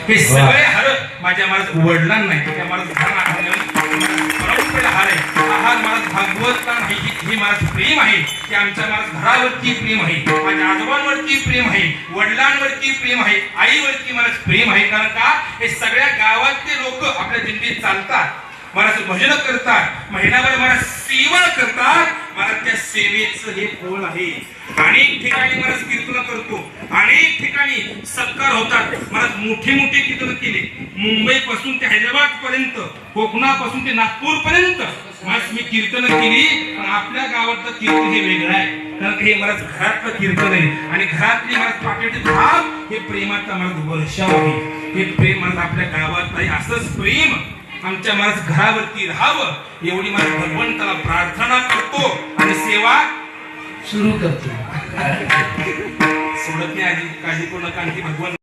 हे सगळे हार माझ्या महाराज वडिलांना नाही, त्या महाराज हार आहे. हा महाराज भागवत नाही, हे महाराज प्रेम आहे. ते आमच्या महाराज घरावरती प्रेम आहे, माझ्या आजोबांवरती प्रेम आहे, वडिलांवरती प्रेम आहे, आईवरती महाराज प्रेम आहे. कारण का हे सगळ्या गावातले लोक आपल्या दिंडीत चालतात, महाराज भजन करतात, महिनाभर महाराज सेवा करतात. महाराज त्या सेवेचं हे फळ आहे. अनेक ठिकाणी महाराज कीर्तन करतो, अनेक ठिकाणी सत्कार होतात. महाराज मोठे मोठे कीर्तन केले, मुंबई पासून ते हैदराबाद पर्यंत, कोकणापासून ते नागपूर पर्यंत महाराज मी कीर्तन केली. पण आपल्या गावातलं कीर्तन हे वेगळं आहे, कारण हे महाराज घरातलं कीर्तन आहे. आणि घरातली महाराज पाठीचे भाग हे प्रेमाचा महाराज वर्षाव आहे. हे प्रेम महाराज आपल्या गावात आहे. असंच प्रेम आमच्या महाराज घरावरती राहावं एवढी महाराज भगवंताला प्रार्थना करतो आणि सेवा सुरू करतो. सोडत नाही आधी काळजी पूर्ण, कारण की भगवंत